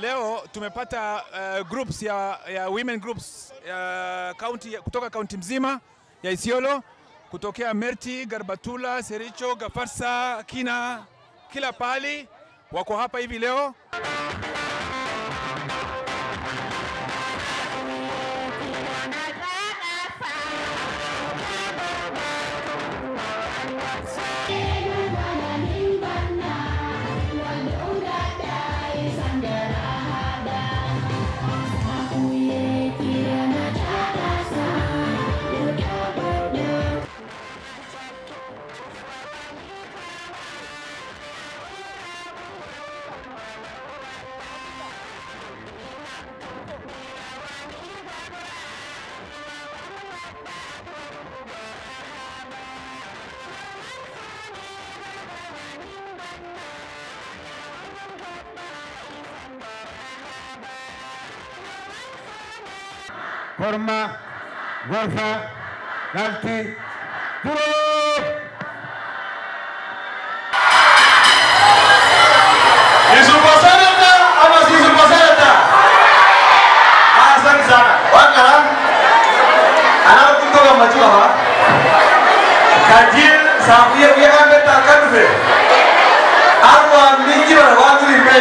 Leo tumepata groups ya women groups kutoka county mzima ya Isiolo, kutokea Merti, Garbatula, Sericho, Gafarsa, Kina, kila pahali wako hapa hivi leo. Korma, Gorfa, Galti, Duro! Isupasarata ama isupasarata? Asante sana. Wakala, anakutoka majua ha? Kajil safiya kuya mbeta kanufe. Arwa mingi wa watu ime.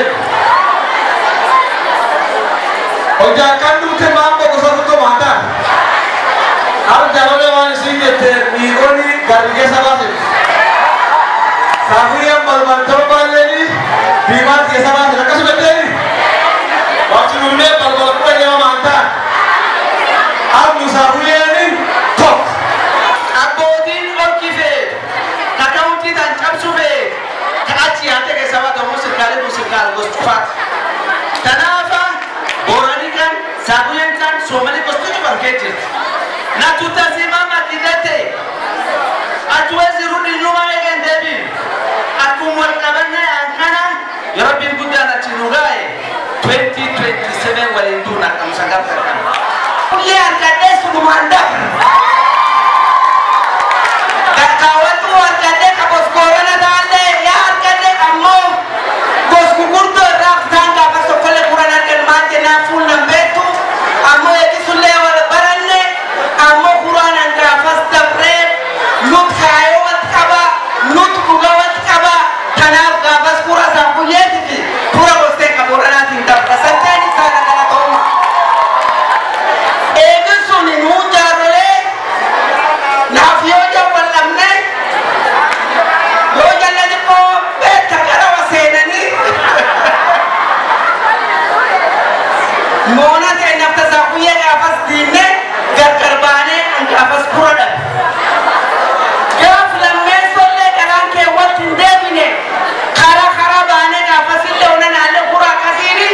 Oja kanute mambo kusafuto mata. Ar jalole wani singete migoni garigesa base. Safiya malman tropaleni bimat kesa base. Nakasu beteni. Waktu nune balbal kuya jama mata. Ar musafiya ni top. Abodin orkife. Kakaunti dan kapsufe. Kaci ate kesa base musikal gostufat. Tanafa Boranikan, Sabuyankan, Somali Costume Market. Natutasimama kidete. Hatuwezi rudi nyuma again David. Akumwalkabana ankana ya Rabbi Budana Chinugae 2027 walinduna kamsangata. Kulia arkadesu kumanda. Kakawatu arkade kabos corona dale ya arkade kamo. Bos kukurto raftanga paso kole kurana manje na full nambetu amo yakisulle wala baranne amo qur'an anga fasta bread lut khayawat kaba lut kugawat kaba tanab ga bas pura sa kuyeti pura boste ka qur'an tinda pasantani sana na toma ege suni mujarole na fioja walamne loja na ko beta kara wasenani Mona te nafta sakuye afas dine gargarbane afas product. Gaf lamme solle kalanke watin devine khara bane afas ille ona nale qura kasiri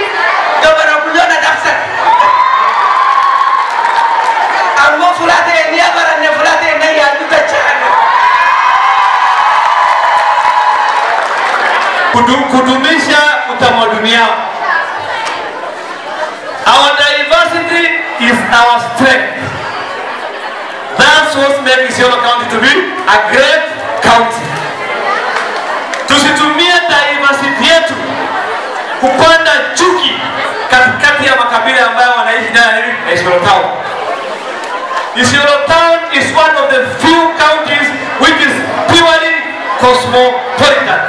dobara kulona dafsa. Ammo fulate niya barane fulate nahi adu tachana. Kudumisha utamaduni wao. Our diversity is our strength. That's what makes Isiolo County to be a great county. Tusitumie diversity yetu kupanda chuki katikati ya makabila ambayo wanaishi ndani ya Isiolo Town. Isiolo Town is one of the few counties which is purely cosmopolitan.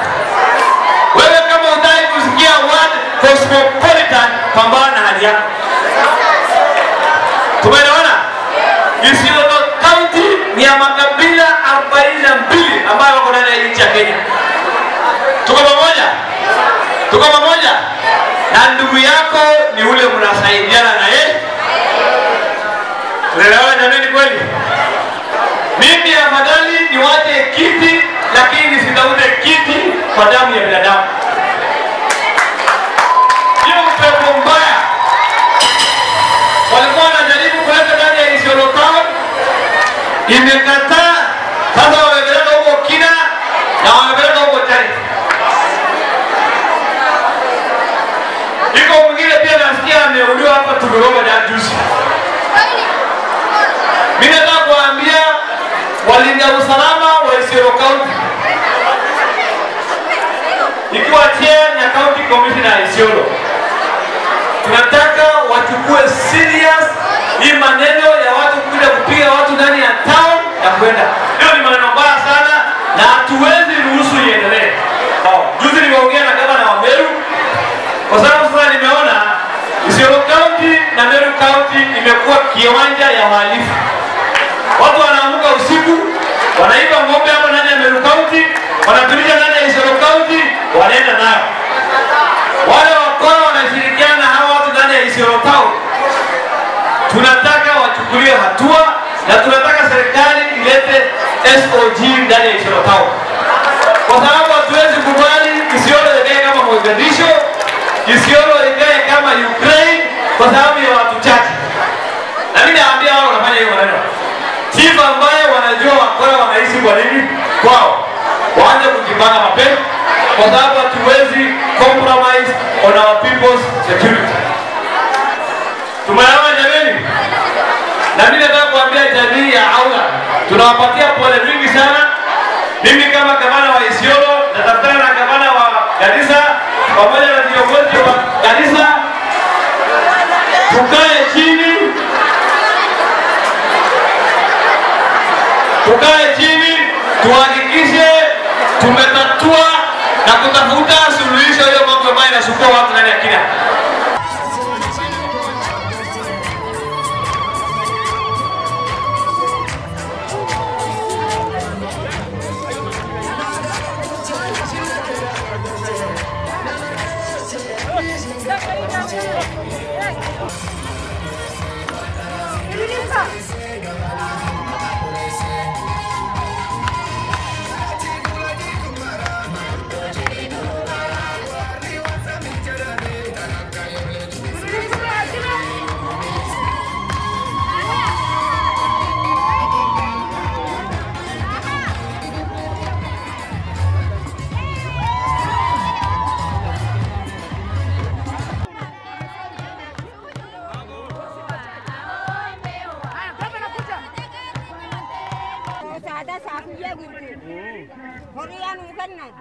Wewe kama unataka kusikia word cosmopolitan, pambana na hali yako. Tumeelewana? Isiolo County ni ya makabila 42 ambayo wako ndani ya nchi ya Kenya. Tuko pamoja? Tuko pamoja? Na ndugu yako ni ule mnasaidiana na yeye. Tunaelewana jamani kweli? Mimi afadhali niwache kiti lakini nisitafute kiti kwa damu ya binadamu. Hiyo upepo mbaya walikuwa wanajaribu kuleta ndani ya Isiolo Town, imekataa. Sasa wamepeleka huko Kina na wamepeleka huko Tari. Iko mwingine pia nasikia ameuliwa hapa Tuguroma na juzi. Mimi nataka kuambia walinda usalama wa Isiolo County, ikiwa chair ya County Commissioner Isiolo, tuwe serious. Hii maneno ya watu kuja kupiga watu ndani ya town ya kwenda, hiyo ni maneno mbaya sana na hatuwezi ruhusu iendelee. Juzi nimeongea na gavana wa Meru kwa sababu sasa nimeona Isiolo County na Meru County imekuwa kiwanja ya wahalifu. Watu wanaamka usiku, wanaiba ng'ombe hapa ndani ya Meru County, wanapeleka ndani ya Isiolo County, wanaenda nayo. Wale wakora wanashirikiana na hawa watu ndani ya Isiolo Town. Tunataka wachukuliwe hatua na tunataka serikali ilete SOG ndani ya Isiolo Town. Kwa sababu hatuwezi kubali Isiolo ikae kama Mogadishu, Isiolo ikae kama Ukraine kwa sababu ya watu chache. Na mimi naambia wao wanafanya hiyo maneno. Chief ambaye wanajua wakora wanaishi kwa nini kwao, waanze kujipanga mapema kwa sababu hatuwezi compromise on our people's security. Tumeelewana jameni? Na mimi nataka kuambia jamii ya Aula, tunawapatia pole mingi sana. Mimi kama gavana wa Isiolo natafutana na gavana wa Garissa pamoja na viongozi wa Garissa, tukae chini tuhakikishe tumetatua na kutafuta suluhisho hiyo mambo ambayo inasumbua watu ndani ya Kenya. Korea nukannan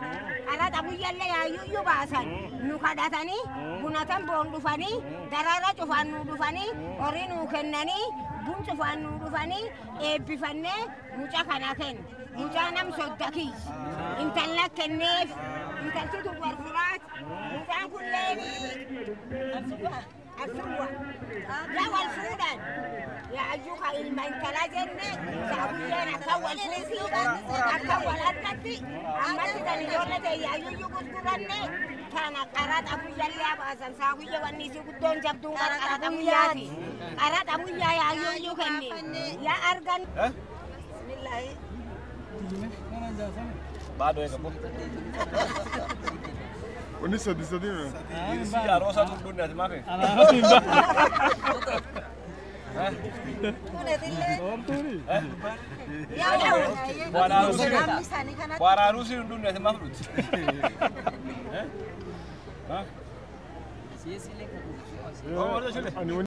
ala tabu yalle ya yu basan nukadatani bunatan bondufani darara cufan nudufani ori nukennani bun cufan nudufani ebifanne muca kanaken muca nam soddaki intalla kennef intaltu warfurat mucan kulleni الفروة لا والفودان يا أجوك المن كلا جنة سأقولين أكوّل فوسي أكوّل أتنتي أمتي تنيولة يا يويو قدرني كان قرات أبو يلي أباسن سأقولي ونيسي قدون جبدون قرات أبو ياتي قرات أبو يا يويو كني يا أرغن بسم الله بعده يا كبو Unisa disadime. Si arosa tu dunia di mana? Buara arusi dunia di mana? Hah?